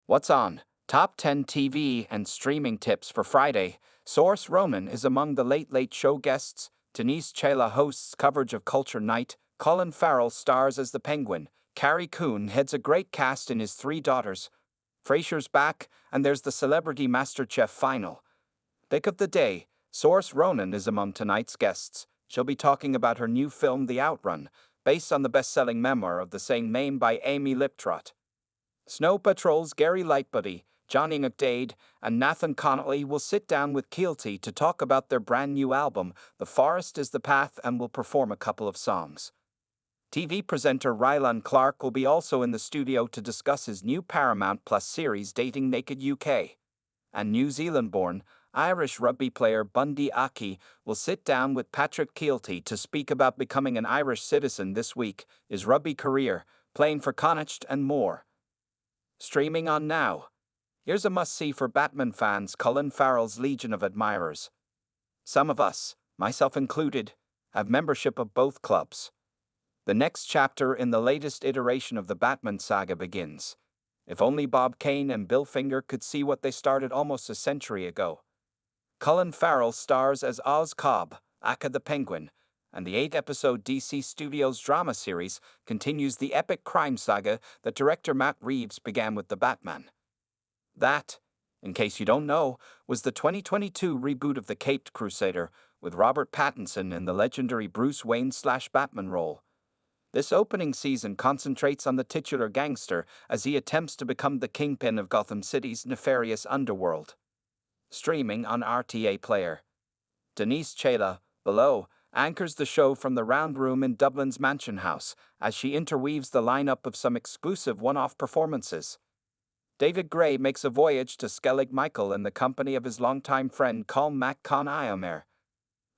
What's on? Top 10 TV and streaming tips for Friday. Saoirse Ronan is among the Late Late Show guests. Denise Chaila hosts coverage of Culture Night. Colin Farrell stars as the Penguin. Carrie Coon heads a great cast in his three daughters. Frasier's back, and there's the Celebrity MasterChef Final. Pick of the day. Saoirse Ronan is among tonight's guests. She'll be talking about her new film, The Outrun, based on the best-selling memoir of the same name by Amy Liptrot. Snow Patrol's Gary Lightbody, Johnny McDade, and Nathan Connolly will sit down with Keelty to talk about their brand new album, The Forest is the Path, and will perform a couple of songs. TV presenter Rylan Clark will be also in the studio to discuss his new Paramount Plus series Dating Naked UK. And New Zealand-born Irish rugby player Bundy Aki will sit down with Patrick Keelty to speak about becoming an Irish citizen this week, his rugby career, playing for Connacht, and more. Streaming on now. Here's a must-see for Batman fans: Colin Farrell's Legion of Admirers. Some of us, myself included, have membership of both clubs. The next chapter in the latest iteration of the Batman saga begins. If only Bob Kane and Bill Finger could see what they started almost a century ago. Colin Farrell stars as Oz Cobb, aka the Penguin, and the 8-episode DC Studios drama series continues the epic crime saga that director Matt Reeves began with The Batman. That, in case you don't know, was the 2022 reboot of The Caped Crusader, with Robert Pattinson in the legendary Bruce Wayne/Batman role. This opening season concentrates on the titular gangster as he attempts to become the kingpin of Gotham City's nefarious underworld. Streaming on RTA Player. Denise Chaila, below, anchors the show from the round room in Dublin's Mansion House as she interweaves the lineup of some exclusive one-off performances. David Gray makes a voyage to Skellig Michael in the company of his longtime friend Colm Mac Con Iomer.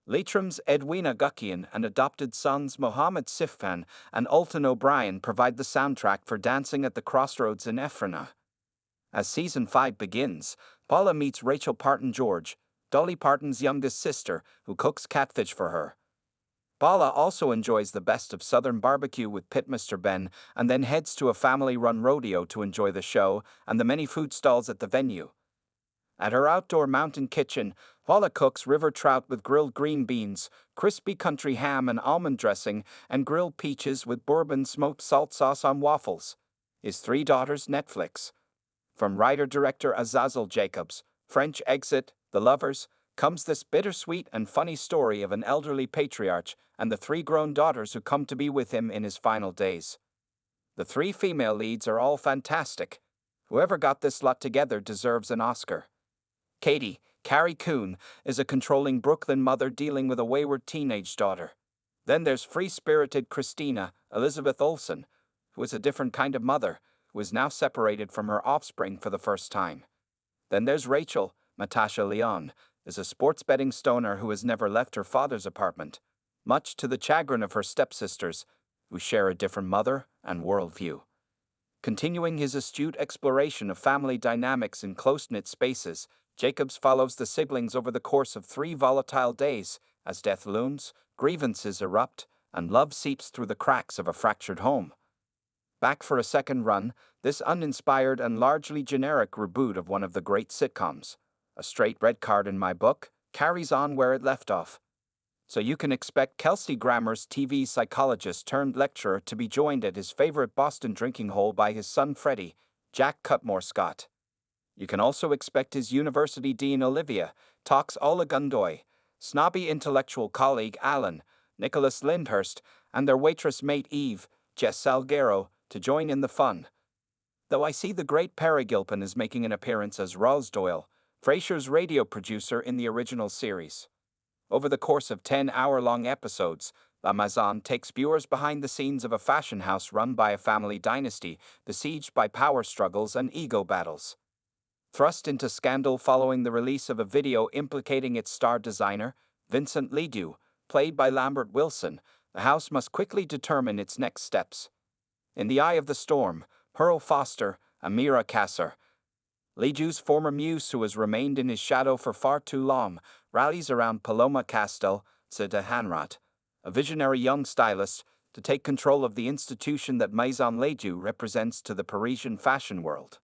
Leitrim's Edwina Guckian and adopted sons Mohammed Sifan and Alton O'Brien provide the soundtrack for Dancing at the Crossroads in Ephrata. As Season 5 begins, Paula meets Rachel Parton-George, Dolly Parton's youngest sister, who cooks catfish for her. Paula also enjoys the best of Southern barbecue with Pitmaster Ben and then heads to a family-run rodeo to enjoy the show and the many food stalls at the venue. At her outdoor mountain kitchen, Paula cooks river trout with grilled green beans, crispy country ham and almond dressing, and grilled peaches with bourbon smoked salt sauce on waffles. His three daughters Netflix. From writer-director Azazel Jacobs, French Exit, The Lovers, comes this bittersweet and funny story of an elderly patriarch and the three grown daughters who come to be with him in his final days. The three female leads are all fantastic. Whoever got this lot together deserves an Oscar. Katie, Carrie Coon, is a controlling Brooklyn mother dealing with a wayward teenage daughter. Then there's free-spirited Christina, Elizabeth Olsen, who is a different kind of mother, who is now separated from her offspring for the first time. Then there's Rachel, Natasha Lyonne, is a sports betting stoner who has never left her father's apartment, much to the chagrin of her stepsisters, who share a different mother and worldview. Continuing his astute exploration of family dynamics in close-knit spaces, Jacobs follows the siblings over the course of 3 volatile days as death looms, grievances erupt, and love seeps through the cracks of a fractured home. Back for a second run, this uninspired and largely generic reboot of one of the great sitcoms, a straight red card in my book, carries on where it left off. So you can expect Kelsey Grammer's TV psychologist-turned-lecturer to be joined at his favorite Boston drinking hole by his son Freddie, Jack Cutmore Scott. You can also expect his university dean Olivia, talks Ola Gundoy, snobby intellectual colleague Alan, Nicholas Lyndhurst, and their waitress mate Eve, Jess Salguero, to join in the fun. Though I see the great Perry Gilpin is making an appearance as Roz Doyle, Frasier's radio producer in the original series. Over the course of 10-hour-long episodes, La Maison takes viewers behind the scenes of a fashion house run by a family dynasty, besieged by power struggles and ego battles. Thrust into scandal following the release of a video implicating its star designer, Vincent Ledoux, played by Lambert Wilson, the house must quickly determine its next steps. In the eye of the storm, Pearl Foster, Amira Kasser, Ledoux's former muse who has remained in his shadow for far too long, rallies around Paloma Castel, Zita Hanrat, a visionary young stylist, to take control of the institution that Maison Ledoux represents to the Parisian fashion world.